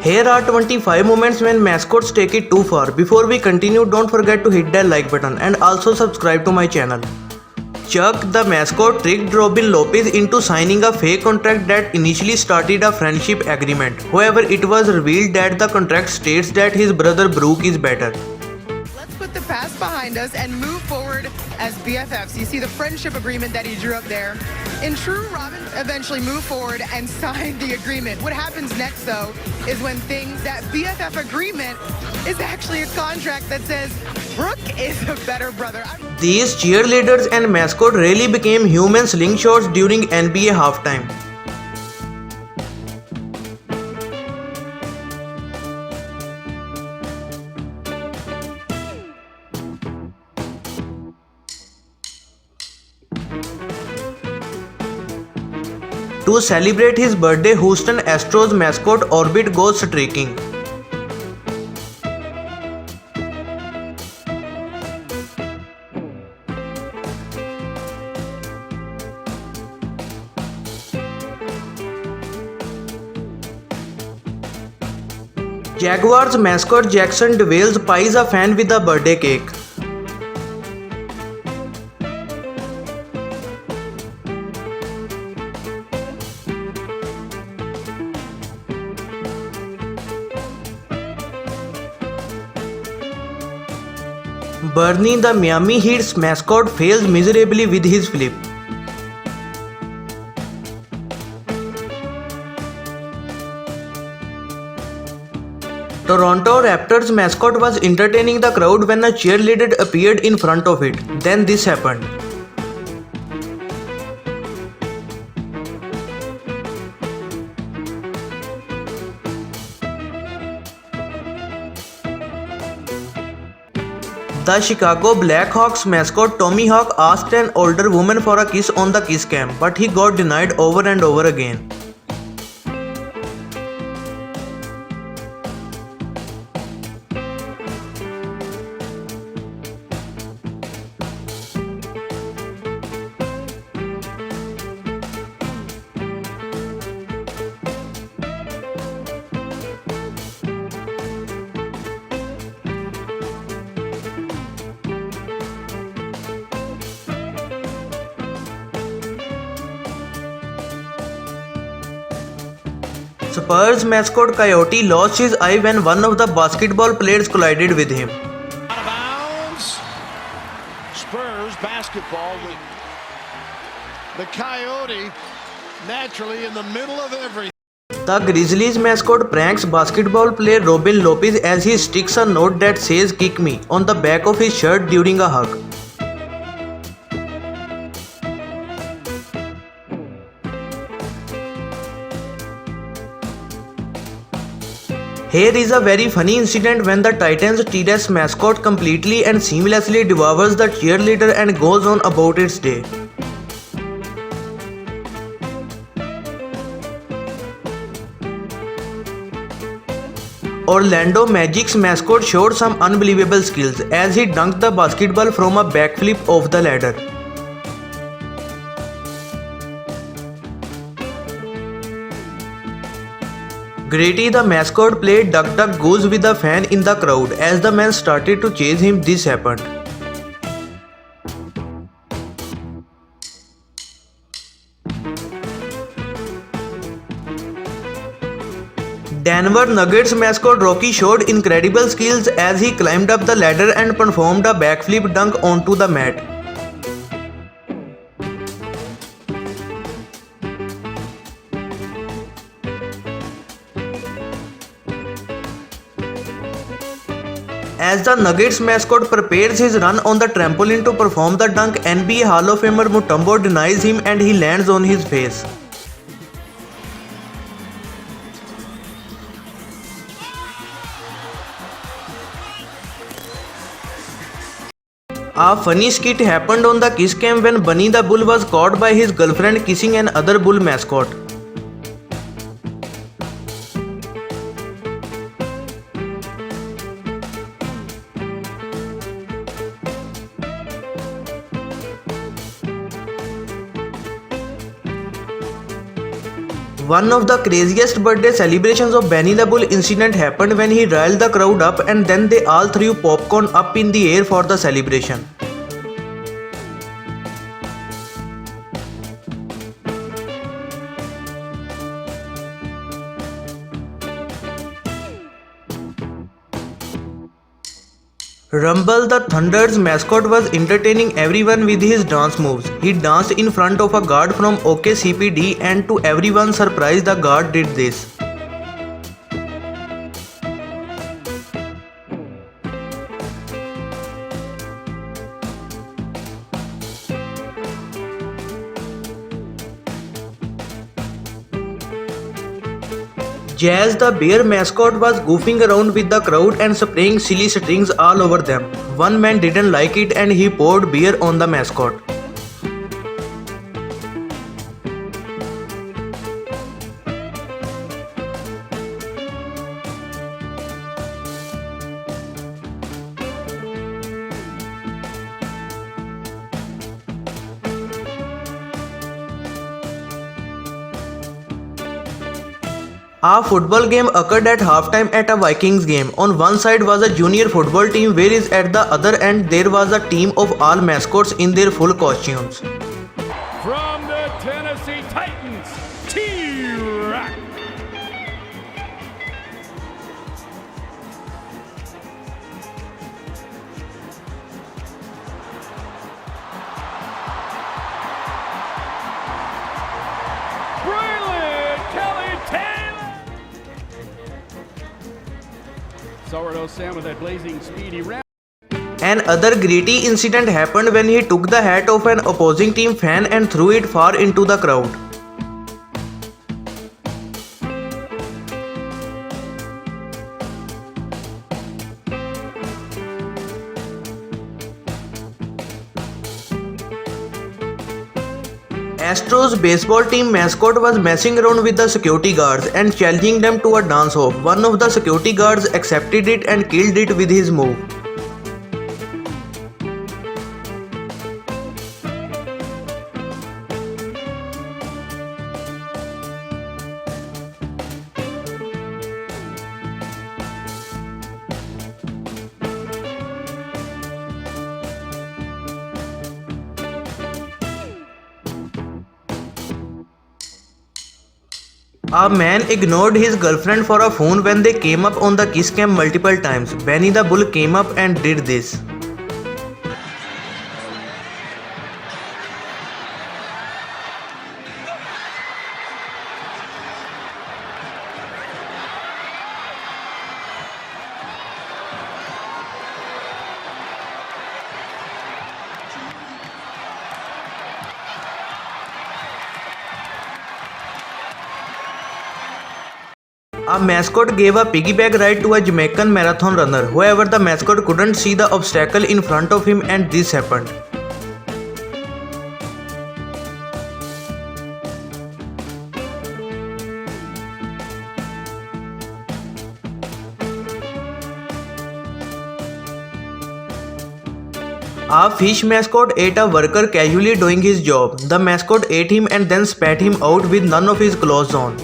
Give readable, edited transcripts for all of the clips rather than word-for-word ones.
Here are 25 moments when mascots take it too far. Before we continue, don't forget to hit that like button and also subscribe to my channel. Chuck, the mascot, tricked Robin Lopez into signing a fake contract that initially started a friendship agreement. However, it was revealed that the contract states that his brother Brooke is better. Let's put the past behind us and move forward as BFFs. You see the friendship agreement that he drew up there. In true Robin eventually moved forward and signed the agreement. What happens next, though, is when that BFF agreement is actually a contract that says Brooke is a better brother. These cheerleaders and mascot really became human slingshots during NBA halftime. To celebrate his birthday, Houston Astros mascot Orbit goes streaking. Jaguars mascot Jackson Dwales pies a fan with a birthday cake. Bernie, the Miami Heat's mascot, fails miserably with his flip. Toronto Raptors mascot was entertaining the crowd when a cheerleader appeared in front of it. Then this happened. The Chicago Blackhawks mascot Tommy Hawk asked an older woman for a kiss on the kiss cam, but he got denied over and over again. Spurs mascot Coyote lost his eye when one of the basketball players collided with him. Out of bounds. Spurs basketball with the Coyote naturally in the middle of everything. The Grizzlies mascot pranks basketball player Robin Lopez as he sticks a note that says "Kick me" on the back of his shirt during a hug. Here is a very funny incident when the Titans T-Rex mascot completely and seamlessly devours the cheerleader and goes on about its day. Orlando Magic's mascot showed some unbelievable skills as he dunked the basketball from a backflip off the ladder. Grady the mascot played Duck Duck Goose with a fan in the crowd. As the man started to chase him, this happened. Denver Nuggets mascot Rocky showed incredible skills as he climbed up the ladder and performed a backflip dunk onto the mat. As the Nuggets mascot prepares his run on the trampoline to perform the dunk, NBA Hall of Famer Mutombo denies him and he lands on his face. A funny skit happened on the Kiss Cam when Bunny the Bull was caught by his girlfriend kissing an other bull mascot. One of the craziest birthday celebrations of Benny the Bull incident happened when he riled the crowd up and then they all threw popcorn up in the air for the celebration. Rumble the Thunder's mascot was entertaining everyone with his dance moves. He danced in front of a guard from OKCPD and to everyone's surprise the guard did this. Jazz the bear mascot was goofing around with the crowd and spraying silly strings all over them. One man didn't like it and he poured beer on the mascot. A football game occurred at halftime at a Vikings game. On one side was a junior football team, whereas at the other end there was a team of all mascots in their full costumes. From the Tennessee Titans, T-Rock. Braylon Kelly Taylor. Sourdough Sam with that blazing speedy round. An other gritty incident happened when he took the hat of an opposing team fan and threw it far into the crowd. Astros baseball team mascot was messing around with the security guards and challenging them to a dance-off. One of the security guards accepted it and killed it with his move. A man ignored his girlfriend for a phone when they came up on the kiss cam multiple times. Benny the Bull came up and did this. A mascot gave a piggyback ride to a Jamaican marathon runner. However, the mascot couldn't see the obstacle in front of him and this happened. A fish mascot ate a worker casually doing his job. The mascot ate him and then spat him out with none of his clothes on.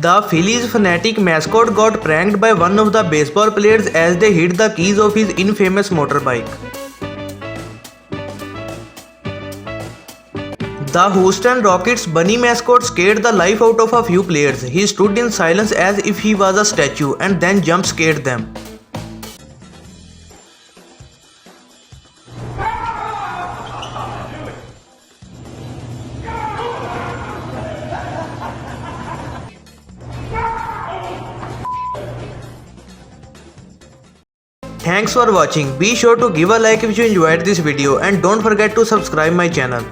The Phillies fanatic mascot got pranked by one of the baseball players as they hid the keys of his infamous motorbike. The Houston Rockets bunny mascot scared the life out of a few players. He stood in silence as if he was a statue and then jump scared them. Thanks for watching. Be sure to give a like if you enjoyed this video and don't forget to subscribe my channel.